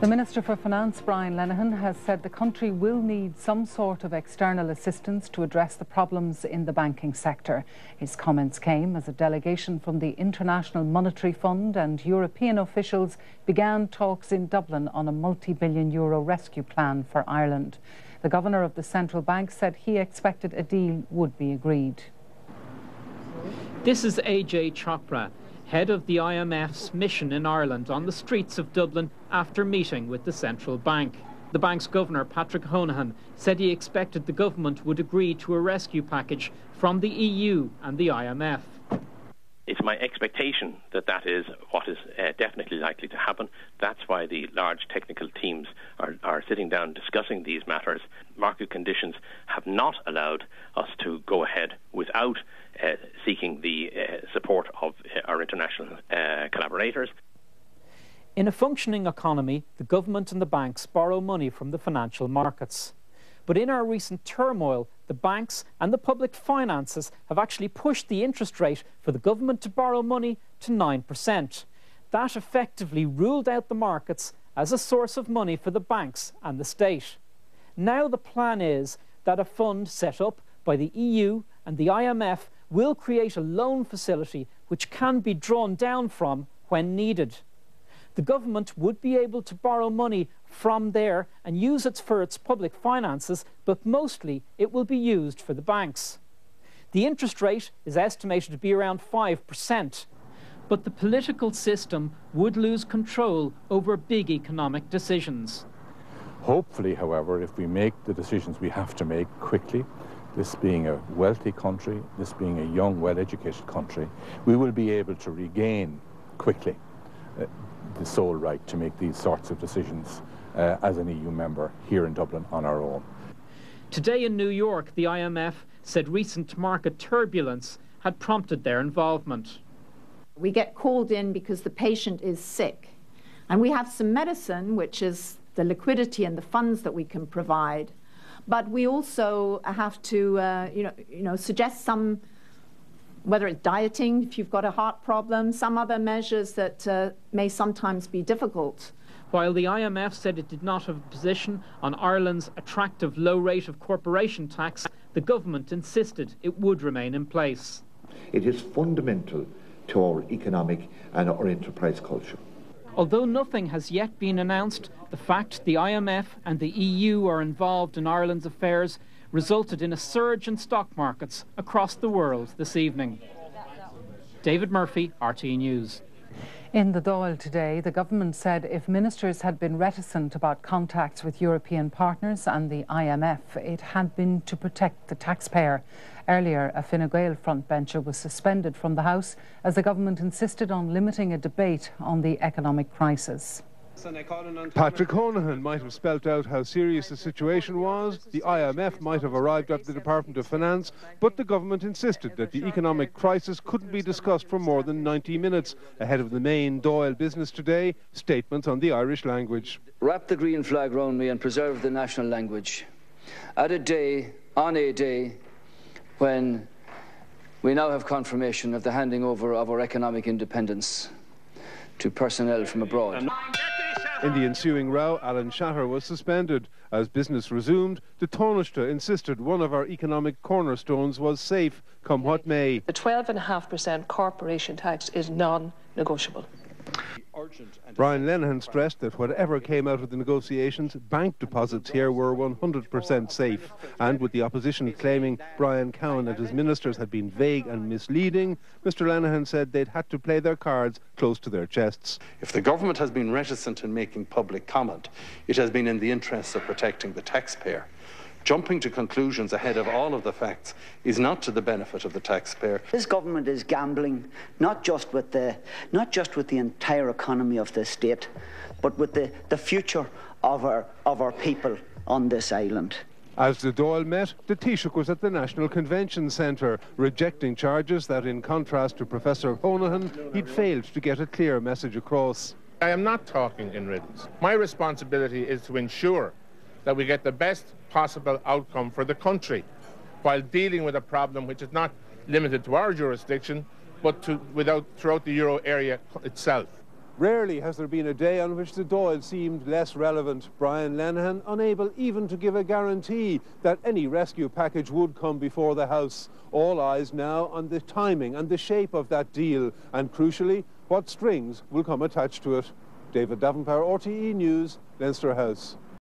The Minister for Finance, Brian Lenihan, has said the country will need some sort of external assistance to address the problems in the banking sector. His comments came as a delegation from the International Monetary Fund and European officials began talks in Dublin on a multi-billion euro rescue plan for Ireland. The Governor of the Central Bank said he expected a deal would be agreed. This is AJ Chopra, head of the IMF's mission in Ireland, on the streets of Dublin after meeting with the central bank. The bank's governor, Patrick Honohan, said he expected the government would agree to a rescue package from the EU and the IMF. It's my expectation that that is what is definitely likely to happen. That's why the large technical teams are sitting down discussing these matters. Market conditions have not allowed us to go ahead without seeking the support of our international collaborators. In a functioning economy, the government and the banks borrow money from the financial markets. But in our recent turmoil, the banks and the public finances have actually pushed the interest rate for the government to borrow money to 9%. That effectively ruled out the markets as a source of money for the banks and the state. Now the plan is that a fund set up by the EU and the IMF will create a loan facility which can be drawn down from when needed. The government would be able to borrow money from there and use it for its public finances, but mostly it will be used for the banks. The interest rate is estimated to be around 5%, but the political system would lose control over big economic decisions. Hopefully, however, if we make the decisions we have to make quickly, this being a wealthy country, this being a young, well-educated country, we will be able to regain quickly the sole right to make these sorts of decisions as an EU member here in Dublin on our own. Today in New York, the IMF said recent market turbulence had prompted their involvement. We get called in because the patient is sick, and we have some medicine, which is the liquidity and the funds that we can provide, but we also have to suggest some, whether it's dieting, if you've got a heart problem, some other measures that may sometimes be difficult. While the IMF said it did not have a position on Ireland's attractive low rate of corporation tax, the government insisted it would remain in place. It is fundamental to our economic and our enterprise culture. Although nothing has yet been announced, the fact the IMF and the EU are involved in Ireland's affairs resulted in a surge in stock markets across the world this evening. David Murphy, RTE News. In the Dáil today, the government said if ministers had been reticent about contacts with European partners and the IMF, it had been to protect the taxpayer. Earlier, a Fine Gael frontbencher was suspended from the House as the government insisted on limiting a debate on the economic crisis. Patrick Honohan might have spelt out how serious the situation was, the IMF might have arrived at the Department of Finance, but the government insisted that the economic crisis couldn't be discussed for more than 90 minutes. Ahead of the main Dáil business today, statements on the Irish language. Wrap the green flag round me and preserve the national language. On a day when we now have confirmation of the handing over of our economic independence to personnel from abroad. In the ensuing row, Alan Shatter was suspended. As business resumed, the Taoiseach insisted one of our economic cornerstones was safe, come what may. The 12.5% corporation tax is non-negotiable. Brian Lenihan stressed that whatever came out of the negotiations, bank deposits here were 100% safe. And with the opposition claiming Brian Cowan and his ministers had been vague and misleading, Mr Lenihan said they'd had to play their cards close to their chests. If the government has been reticent in making public comment, it has been in the interests of protecting the taxpayer. Jumping to conclusions ahead of all of the facts is not to the benefit of the taxpayer. This government is gambling not just with the entire economy of the state, but with the future of our people on this island. As the Dáil met, the Taoiseach was at the National Convention Centre, rejecting charges that, in contrast to Professor Honohan, he'd failed to get a clear message across. I am not talking in riddles. My responsibility is to ensure that we get the best possible outcome for the country while dealing with a problem which is not limited to our jurisdiction but throughout the euro area itself. Rarely has there been a day on which the Dáil seemed less relevant. Brian Lenihan unable even to give a guarantee that any rescue package would come before the House. All eyes now on the timing and the shape of that deal, and crucially, what strings will come attached to it. David Davenport, RTE News, Leinster House.